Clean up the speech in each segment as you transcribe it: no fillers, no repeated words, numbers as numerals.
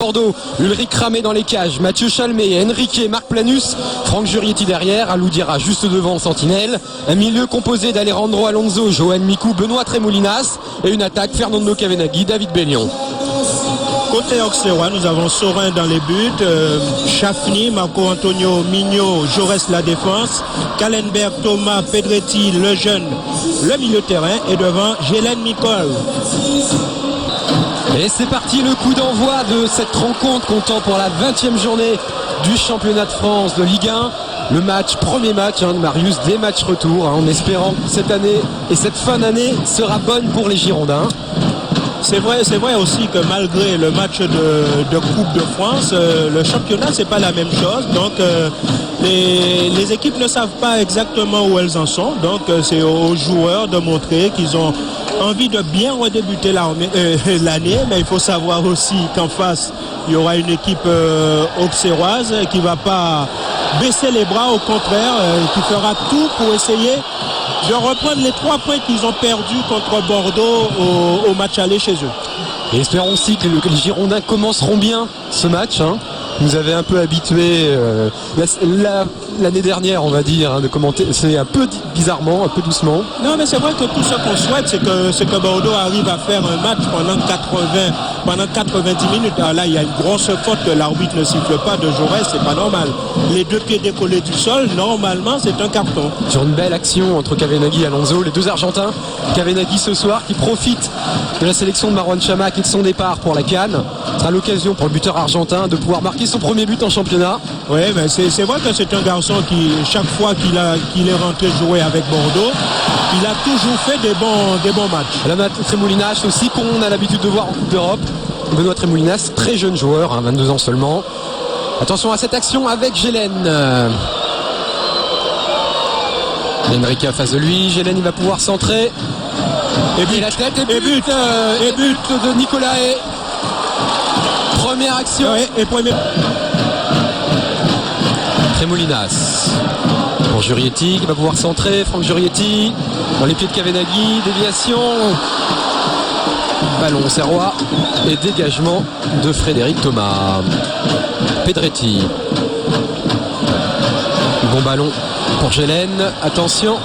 Bordeaux, Ulrich Ramé dans les cages, Mathieu Chalmé, Enrique, Marc Planus, Franck Jurietti derrière, Aloudira juste devant Sentinelle, un milieu composé d'Alejandro Alonso, Johan Mikou, Benoît Tremoulinas et une attaque Fernando Kavenaghi, David Bellion. Côté Auxerrois, nous avons Sorin dans les buts, Chafny, Marco Antonio Mignot, Jaurès la défense, Kallenberg, Thomas, Pedretti, le jeune, le milieu de terrain et devant Gélène Nicole. Et c'est parti, le coup d'envoi de cette rencontre comptant pour la 20e journée du championnat de France de Ligue 1. Le match, premier match de Marius, des matchs retour, en espérant que cette année et cette fin d'année sera bonne pour les Girondins. C'est vrai aussi que malgré le match de Coupe de France, le championnat c'est pas la même chose. Donc les équipes ne savent pas exactement où elles en sont. Donc c'est aux joueurs de montrer qu'ils ont envie de bien redébuter l'année. Mais il faut savoir aussi qu'en face, il y aura une équipe auxerroise qui ne va pas baisser les bras, au contraire, qui fera tout pour essayer de reprendre les 3 points qu'ils ont perdus contre Bordeaux au match aller chez eux. Et espérons aussi que les Girondins commenceront bien ce match. Nous avait un peu habitués l'année dernière, on va dire, de commenter. C'est un peu bizarrement, un peu doucement. Non, mais c'est vrai que tout ce qu'on souhaite, c'est que Bordeaux arrive à faire un match pendant 90 minutes. Alors là, il y a une grosse faute que l'arbitre ne siffle pas de Jaurès, c'est pas normal. Les 2 pieds décollés du sol, normalement, c'est un carton. Sur une belle action entre Kavenaghi et Alonso, les 2 Argentins. Kavenaghi ce soir qui profite de la sélection de Marouane Chamakh et de son départ pour la CAN. Ce sera l'occasion pour le buteur argentin de pouvoir marquer son premier but en championnat. Oui, mais c'est vrai que c'est un garçon qui, chaque fois qu'il est rentré jouer avec Bordeaux, il a toujours fait des bons matchs. Benoît Tremoulinas aussi, qu'on a l'habitude de voir en Coupe d'Europe. Benoît Tremoulinas, très jeune joueur, 22 ans seulement. Attention à cette action avec Gélène. Enrique en face de lui, Gélène il va pouvoir centrer. Et la tête et but de Nicolas. Première action. Ouais, et premier. Tremoulinas pour Jurietti qui va pouvoir centrer. Franck Jurietti dans les pieds de Kavenaghi, déviation, ballon serrois et dégagement de Frédéric Thomas. Pedretti, bon ballon pour Gélène, attention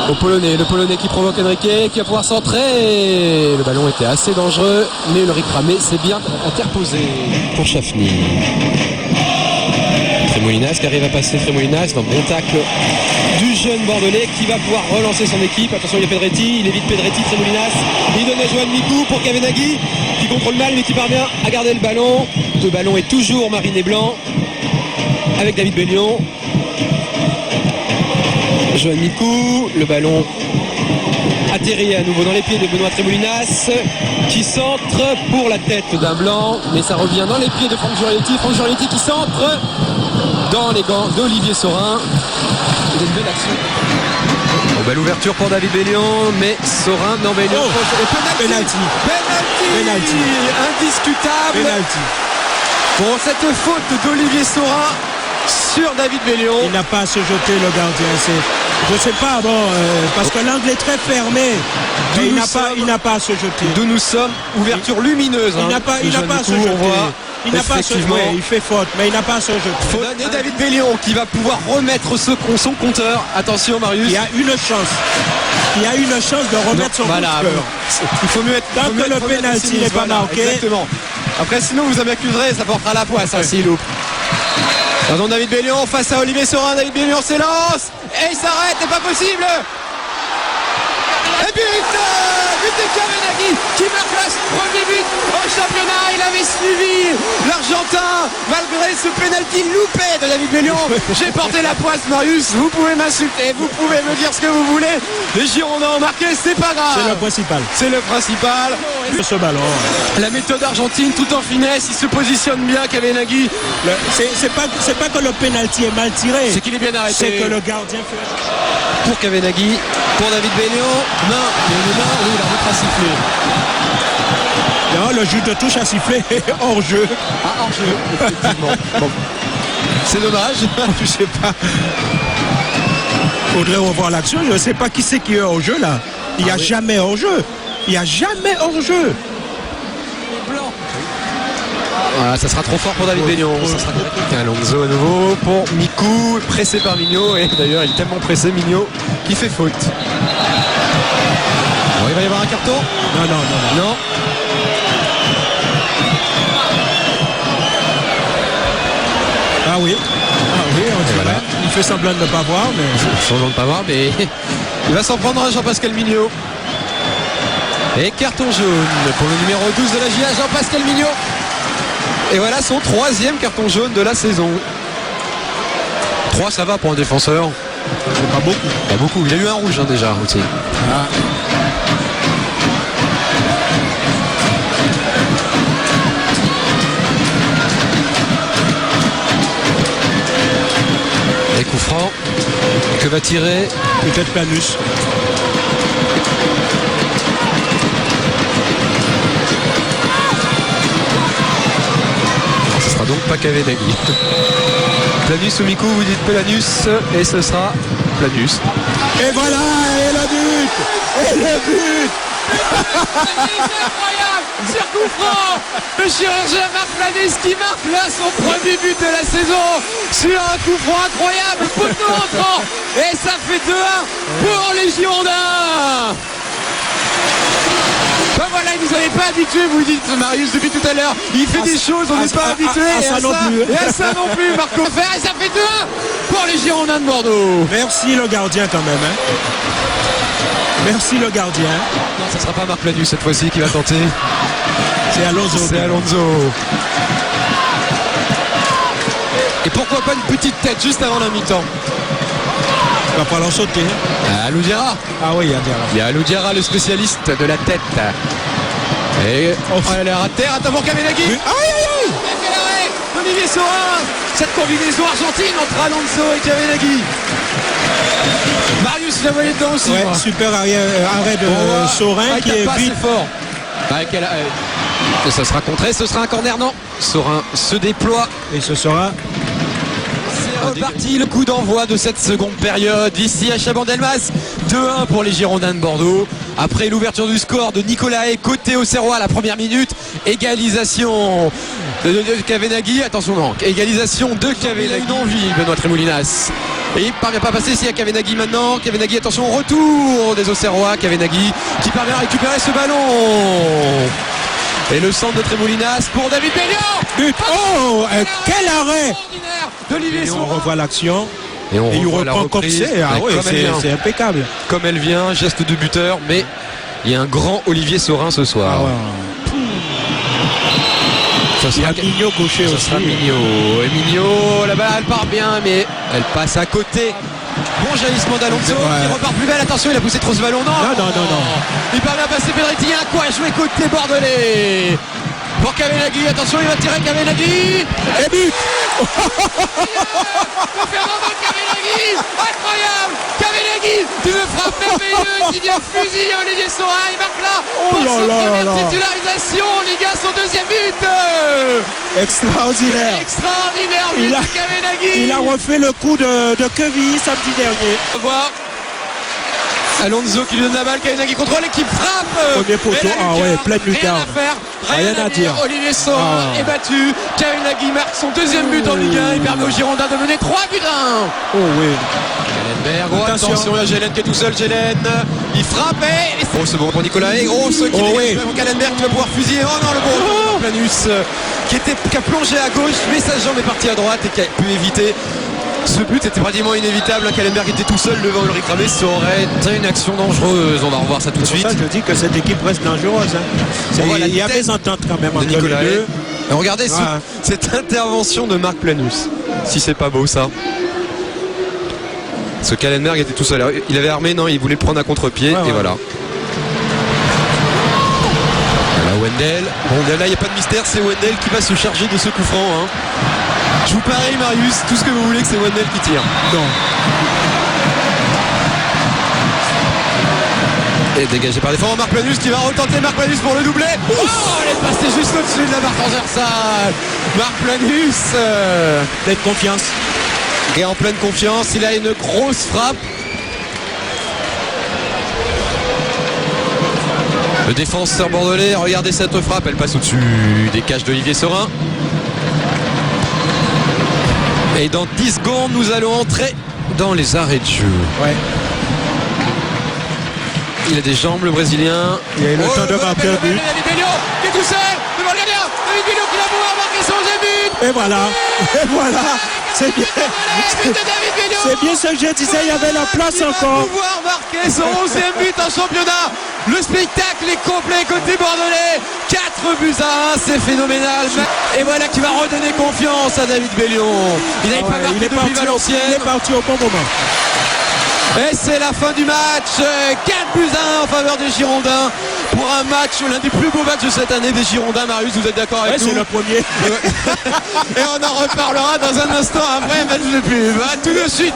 au Polonais, le Polonais qui provoque Enrique, qui va pouvoir centrer. Le ballon était assez dangereux, mais Ulrich Ramé s'est bien interposé pour Chafny. Tremoulinas qui arrive à passer, Tremoulinas dans le bon tacle du jeune Bordelais qui va pouvoir relancer son équipe. Attention, il y a Pedretti, il évite Pedretti, Tremoulinas, il donne à Johan Mikou pour Kavenaghi qui contrôle mal mais qui parvient à garder le ballon. Le ballon est toujours mariné blanc avec David Bellion. Johan Mikou, le ballon atterrit à nouveau dans les pieds de Benoît Tremoulinas qui centre pour la tête d'un blanc, mais ça revient dans les pieds de Franck Jurietti qui centre dans les gants d'Olivier Sorin. Il y a une belle action. Belle ouverture pour David Bellion, mais Sorin, non Bellion. Penalty. Indiscutable. Penalty. Pour cette faute d'Olivier Sorin sur David Bellion. Il n'a pas à se jeter, le gardien. Je sais pas, parce que l'angle est très fermé. Mais il n'a pas à se jeter. D'où nous sommes, ouverture lumineuse. Il n'a pas à se jeter. Il n'a pas à se jeter. Il fait faute, mais il n'a pas à se jeter. Et David Bellion qui va pouvoir remettre son compteur. Attention Marius. Il y a une chance. Il a une chance de remettre son compteur. Il faut mieux être. Tant que le pénalty n'est pas marqué. Exactement. Après sinon vous en accuserez, ça portera la poisse s'il loupe. Pardon, David Bellion face à Olivier Sorin. David Bellion s'élance et il s'arrête, c'est pas possible. Et but de Kavenaghi qui marque son premier but au championnat. Il avait suivi l'Argentin malgré ce pénalty loupé de David Bellion. J'ai porté la poisse, Marius. Vous pouvez m'insulter, vous pouvez me dire ce que vous voulez. Les Girondins ont marqué, c'est pas grave. C'est le principal. C'est le principal. Ce ballon. La méthode argentine tout en finesse. Il se positionne bien, Kavenaghi. C'est pas que le pénalty est mal tiré. C'est qu'il est bien arrêté. C'est que le gardien fait. Pour Kavenaghi, pour David Bellion. Non, oui, l'arbitre a sifflé. Non, le jeu de touche a sifflé hors jeu. Ah, hors jeu, effectivement. Bon. C'est dommage. Je sais pas. Faudrait revoir l'action. Je ne sais pas qui c'est qui est hors jeu là. Il n'y a jamais hors jeu. Il n'y a jamais hors jeu. Voilà, ça sera trop fort pour David Beignon. Ça sera Alonso à nouveau pour Mikou, pressé par Mignot. Et d'ailleurs, il est tellement pressé, Mignot, qu'il fait faute. Bon, il va y avoir un carton. Non. Ah oui, on dirait. Voilà. Il fait semblant de ne pas voir, mais... Semblant de ne pas voir, mais il va s'en prendre à Jean-Pascal Mignot. Et carton jaune pour le numéro 12 de la GIA, Jean-Pascal Mignot. Et voilà son 3e carton jaune de la saison. 3, ça va pour un défenseur. C'est pas beaucoup. Pas beaucoup. Il a eu un rouge déjà aussi. Ah. Et coup franc. Que va tirer peut-être Planus. Ce sera donc pas Kavenaghi. Planus ou Mikou, vous dites Planus et ce sera Planus. Et voilà, et le but. C'est incroyable sur coup franc. Le chirurgien Marc Planus qui marque là son premier but de la saison sur un coup franc incroyable, poteau entrant. Et ça fait 2-1 pour les Girondins. Ben voilà, il nous avait pas habitués, vous dites Marius depuis tout à l'heure. Il fait des choses, on n'est pas habitué. Et à ça non plus, Marco Fer. Et ça fait 2-1 pour les Girondins de Bordeaux. Merci le gardien quand même. Hein. Merci le gardien. Non, ça sera pas Marc Planus cette fois-ci qui va tenter. C'est Alonso. Et pourquoi pas une petite tête juste avant la mi-temps. Il va falloir sauter. Alou Diarra. Ah oui, il y a Alou Diarra, le spécialiste de la tête. Et elle est à terre, attends Kavenaghi. Aïe. Quel arrêt Olivier Saurin. Cette combinaison argentine entre Alonso et Kavenaghi. Marius l'a voyé dedans aussi. Ouais, super arrêt de Saurin qui est vite fort. Ça sera contré, ce sera un corner, non. Saurin se déploie. Et ce sera... C'est reparti le coup d'envoi de cette seconde période ici à Chabandelmas. 2-1 pour les Girondins de Bordeaux. Après l'ouverture du score de Nicolae côté Auxerrois à la première minute. Égalisation de Kavenaghi. Attention, non. Égalisation de Kavenaghi. Une envie, Benoît Tremoulinas. Et il ne parvient pas à passer. S'il y a Kavenaghi maintenant. Kavenaghi, attention, retour des Auxerrois. Kavenaghi qui parvient à récupérer ce ballon. Et le centre de Tremoulinas pour David Beignon. But. Oh, quel arrêt d'Olivier Saurin. On revoit l'action. Et on il reprend comme c'est. Ah oui, c'est impeccable. Comme elle vient, geste de buteur, mais il y a un grand Olivier Saurin ce soir. Ah ouais. Il y a Mignot gaucher aussi. Mignot. Et Mignot, la balle part bien, mais elle passe à côté. Bon jaillissement d'Alonso qui repart plus belle. Attention, il a poussé trop ce ballon. Non. Il parvient à passer Pedretti. Il y a un quoi à jouer côté bordelais. Pour Kavenaghi, attention, il va tirer Kavenaghi. Et but. Fernando Kavenaghi, incroyable. Kavenaghi, tu me frappes merveilleux. Il vient fusil Olivier Saurin. Il marque là pour son première titularisation en Liga, son deuxième but. Extraordinaire. But de Kavenaghi. Il a refait le coup de Quevilly samedi dernier. On va voir. Alonso qui lui donne la balle, Kavenaghi contrôle et qui frappe. Premier poteau, pleine lucarne. Rien à dire. Olivier Saurin est battu. Kavenaghi marque son deuxième but en Ligue 1 et permet aux Girondins de mener 3 buts à 1. Oh oui. Gellenberg, attention, il y a Gelen qui est tout seul. Gelen, il frappe et c'est bon pour Nicolas. Et grosse qui dégage Gellenberg qui va pouvoir fusiller. Oh non, le gros Planus qui a plongé à gauche, mais sa jambe est partie à droite et qui a pu éviter. Ce but était pratiquement inévitable. Kallenberg était tout seul devant Ulrich Ramé. Ça aurait été une action dangereuse. On va revoir ça tout de suite. C'est pour ça que je dis que cette équipe reste dangereuse. Il y a des ententes quand même entre les deux. Et regardez cette intervention de Marc Planus. Si c'est pas beau ça. Ce Kallenberg était tout seul. Il avait armé, non, il voulait prendre à contre-pied. Et voilà. Voilà Wendell. Bon, là, il n'y a pas de mystère. C'est Wendell qui va se charger de ce coup franc. Je vous parie Marius, tout ce que vous voulez que c'est Wendell qui tire. Non. Et dégagé par défense Marc Planus qui va retenter Marc Planus pour le doubler. Oh, elle est passée juste au-dessus de la barre transversale. Marc Planus pleine confiance. Et en pleine confiance, il a une grosse frappe. Le défenseur bordelais, regardez cette frappe, elle passe au-dessus des cages d'Olivier Saurin. Et dans 10 secondes, nous allons entrer dans les arrêts de jeu. Ouais. Il a des jambes, le Brésilien. Il a eu le temps de marquer le but. David Bellion qui est tout seul devant le gardien. David Bellion qui va pouvoir marquer son deuxième but. Et voilà. Et voilà. C'est bien. C'est bien ce que je disais, il y avait la place encore. Il va pouvoir marquer son 11e but en championnat. Le spectacle est complet côté bordelais. 4 buts à 1, c'est phénoménal. Et voilà qui va redonner confiance à David Bellion. Il n'avait pas marqué depuis Valenciennes. Il est parti au bon moment. Et c'est la fin du match. 4 buts à 1 en faveur des Girondins. Pour un match, l'un des plus beaux matchs de cette année des Girondins. Marius, vous êtes d'accord avec nous? C'est le premier. Et on en reparlera dans un instant après match de pub. A tout de suite.